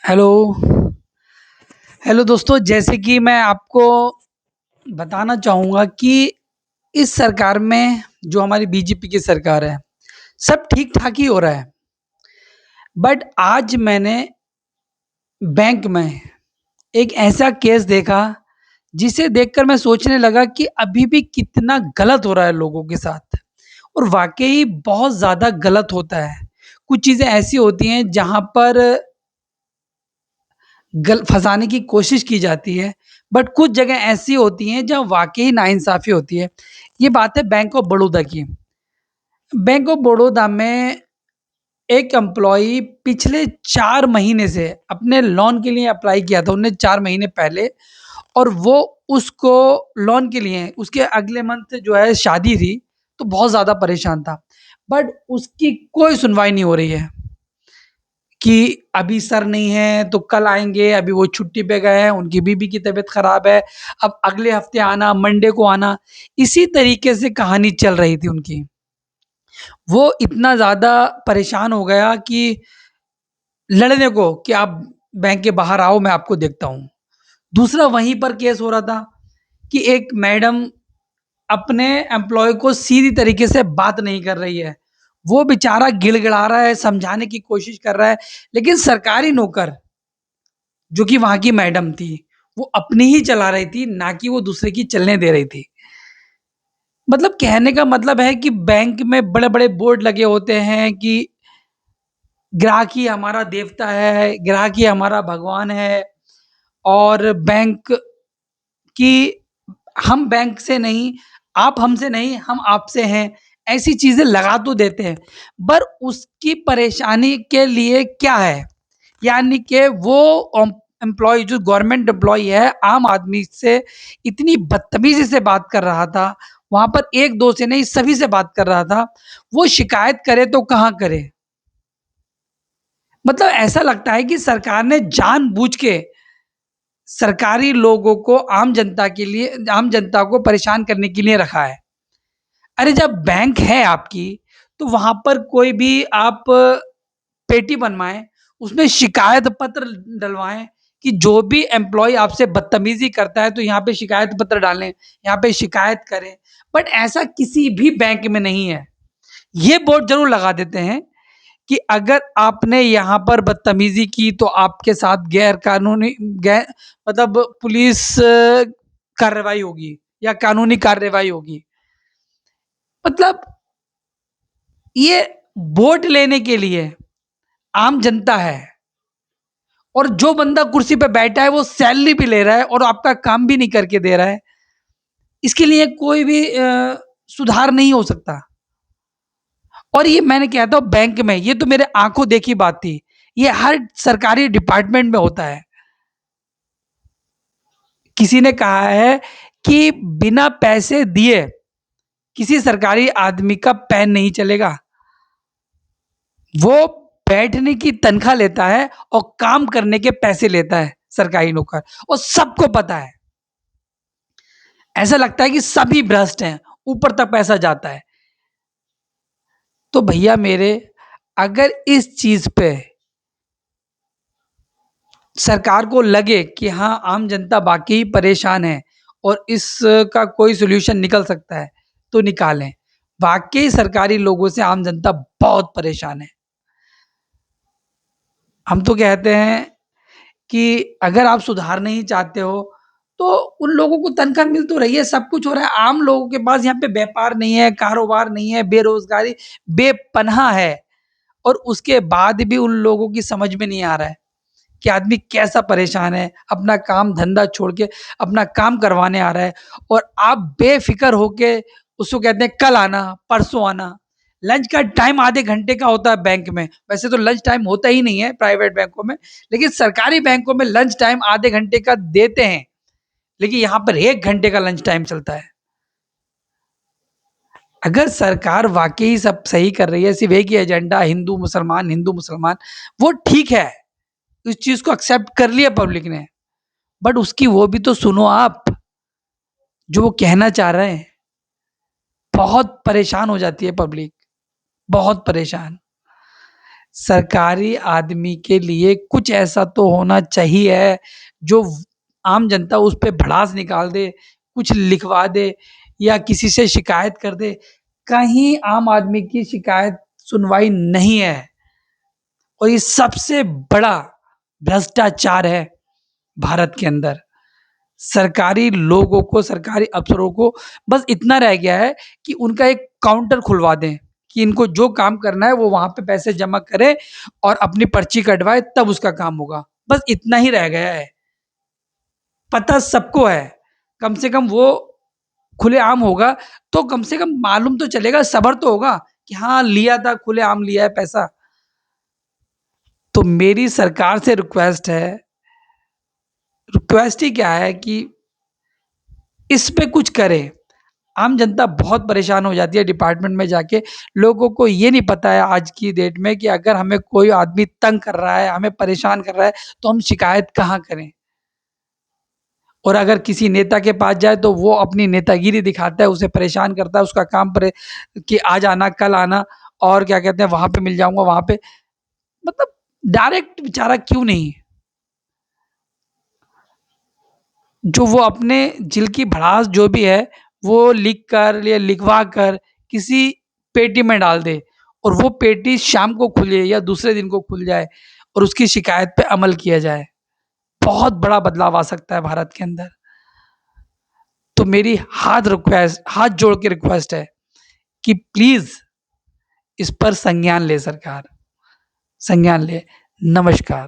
Hello. Hello दोस्तों, जैसे कि मैं आपको बताना चाहूँगा कि इस सरकार में जो हमारी बीजेपी की सरकार है, सब ठीक-ठाक ही हो रहा है। बट आज मैंने बैंक में एक ऐसा केस देखा, जिसे देखकर मैं सोचने लगा कि अभी भी कितना गलत हो रहा है लोगों के साथ और वाक़ई बहुत ज़्यादा गलत होता है। कुछ चीज़ें ऐसी होती हैं जहाँ पर गल फँसाने की कोशिश की जाती है, बट कुछ जगह ऐसी होती हैं जहाँ वाक़ई नाइंसाफ़ी होती है। ये बात है बैंक ऑफ बड़ौदा की। बैंक ऑफ बड़ौदा में एक एम्प्लॉयी पिछले 4 महीने से अपने लोन के लिए अप्लाई किया था उन्होंने 4 महीने पहले, और वो उसको लोन के लिए उसके अगले मंथ जो है शादी थी, तो बहुत ज़्यादा परेशान था। बट उसकी कोई सुनवाई नहीं हो रही है। कि अभी सर नहीं है तो कल आएँगे, अभी वो छुट्टी पे गए हैं, उनकी बीवी की तबीयत ख़राब है, अब अगले हफ्ते आना, मंडे को आना। इसी तरीके से कहानी चल रही थी उनकी। वो इतना ज़्यादा परेशान हो गया कि लड़ने को कि आप बैंक के बाहर आओ, मैं आपको देखता हूँ। दूसरा वहीं पर केस हो रहा था कि एक मैडम अपने एम्प्लॉयी को सीधी तरीके से बात नहीं कर रही है। वो बेचारा गिड़गिड़ा रहा है, समझाने की कोशिश कर रहा है, लेकिन सरकारी नौकर जो कि वहाँ की मैडम थी, वो अपनी ही चला रही थी, ना कि वो दूसरे की चलने दे रही थी। मतलब कहने का मतलब है कि बैंक में बड़े-बड़े बोर्ड लगे होते हैं कि ग्राहक ही हमारा देवता है, ग्राहक ही हमारा भगवान है, और बैंक की हम बैंक से नहीं, आप हमसे नहीं, हम आपसे हैं, ऐसी चीज़ें लगा तो देते हैं। पर उसकी परेशानी के लिए क्या है? यानी कि वो एम्प्लॉयी जो गवर्नमेंट एम्प्लॉयी है, आम आदमी से इतनी बदतमीज़ी से बात कर रहा था, वहाँ पर 1-2 से नहीं सभी से बात कर रहा था। वो शिकायत करे तो कहाँ करे? मतलब ऐसा लगता है कि सरकार ने जानबूझ के सरकारी लोगों को आम जनता को परेशान करने के लिए रखा है। अरे जब बैंक है आपकी, तो वहाँ पर कोई भी आप पेटी बनवाएँ, उसमें शिकायत पत्र डलवाएँ कि जो भी एम्प्लॉयी आपसे बदतमीज़ी करता है, तो यहाँ पे शिकायत पत्र डालें, यहाँ पे शिकायत करें। बट ऐसा किसी भी बैंक में नहीं है। ये बोर्ड ज़रूर लगा देते हैं कि अगर आपने यहाँ पर बदतमीज़ी की, तो आपके साथ गैर कानूनी गै मतलब पुलिस कार्रवाई होगी या कानूनी कार्रवाई होगी। मतलब ये वोट लेने के लिए आम जनता है, और जो बंदा कुर्सी पे बैठा है वो सैलरी भी ले रहा है और आपका काम भी नहीं करके दे रहा है। इसके लिए कोई भी सुधार नहीं हो सकता। और ये मैंने कहा था बैंक में, ये तो मेरे आँखों देखी बात थी। ये हर सरकारी डिपार्टमेंट में होता है। किसी ने कहा है कि बिना पैसे दिए किसी सरकारी आदमी का पैन नहीं चलेगा। वो बैठने की तनख्वाह लेता है और काम करने के पैसे लेता है सरकारी नौकर, और सबको पता है। ऐसा लगता है कि सभी भ्रष्ट हैं, ऊपर तक पैसा जाता है। तो भैया मेरे, अगर इस चीज़ पे सरकार को लगे कि हाँ, आम जनता वाक़ई परेशान है और इसका कोई सॉल्यूशन निकल सकता है, तो निकालें। वाक़ई सरकारी लोगों से आम जनता बहुत परेशान है। हम तो कहते हैं कि अगर आप सुधारना ही चाहते हो, तो उन लोगों को तनख्वाह मिल तो रही है, सब कुछ हो रहा है। आम लोगों के पास यहाँ पे व्यापार नहीं है, कारोबार नहीं है, बेरोज़गारी बेपनाह है, और उसके बाद भी उन लोगों की समझ में नहीं आ रहा है कि आदमी कैसा परेशान है, अपना काम-धंधा छोड़ के अपना काम करवाने आ रहा है, और आप बेफ़िक्र होके उसको कहते हैं कल आना, परसों आना। लंच का टाइम आधे घंटे का होता है बैंक में, वैसे तो लंच टाइम होता ही नहीं है प्राइवेट बैंकों में, लेकिन सरकारी बैंकों में लंच टाइम आधे घंटे का देते हैं, लेकिन यहाँ पर 1 घंटे का लंच टाइम चलता है। अगर सरकार वाक़ई सब सही कर रही है, सिर्फ़ एक ही एजेंडा हिंदू मुसलमान, वो ठीक है, इस चीज़ को एक्सेप्ट कर लिया पब्लिक ने। बट उसकी वो भी तो सुनो आप, जो वो कहना चाह रहे हैं। बहुत परेशान हो जाती है पब्लिक, बहुत परेशान। सरकारी आदमी के लिए कुछ ऐसा तो होना चाहिए जो आम जनता उस पे भड़ास निकाल दे, कुछ लिखवा दे या किसी से शिकायत कर दे। कहीं आम आदमी की शिकायत सुनवाई नहीं है और ये सबसे बड़ा भ्रष्टाचार है भारत के अंदर। सरकारी लोगों को, सरकारी अफ़सरों को बस इतना रह गया है कि उनका एक काउंटर खुलवा दें कि इनको जो काम करना है वो वहाँ पे पैसे जमा करें और अपनी पर्ची कटवाएँ तब उसका काम होगा। बस इतना ही रह गया है। पता सबको है, कम से कम वो खुलेआम होगा तो कम से कम मालूम तो चलेगा, सब्र तो होगा कि हाँ, लिया था, खुलेआम लिया है पैसा। तो मेरी सरकार से रिक्वेस्ट ही क्या है कि इस पे कुछ करे। आम जनता बहुत परेशान हो जाती है डिपार्टमेंट में जाके। लोगों को ये नहीं पता है आज की डेट में कि अगर हमें कोई आदमी तंग कर रहा है, हमें परेशान कर रहा है, तो हम शिकायत कहाँ करें? और अगर किसी नेता के पास जाए तो वो अपनी नेतागिरी दिखाता है, उसे परेशान करता है, उसका काम परे कि आज आना, कल आना और क्या कहते हैं वहाँ पे मिल जाऊँगा, वहाँ पे मतलब डायरेक्ट बेचारा क्यों नहीं? जो वो अपने जिल की भड़ास जो भी है, वो लिख कर या लिखवा कर किसी पेटी में डाल दे और वो पेटी शाम को खुले या दूसरे दिन को खुल जाए और उसकी शिकायत पे अमल किया जाए। बहुत बड़ा बदलाव आ सकता है भारत के अंदर। तो मेरी हाथ जोड़ के रिक्वेस्ट है कि प्लीज़ इस पर संज्ञान ले सरकार, संज्ञान ले। नमस्कार।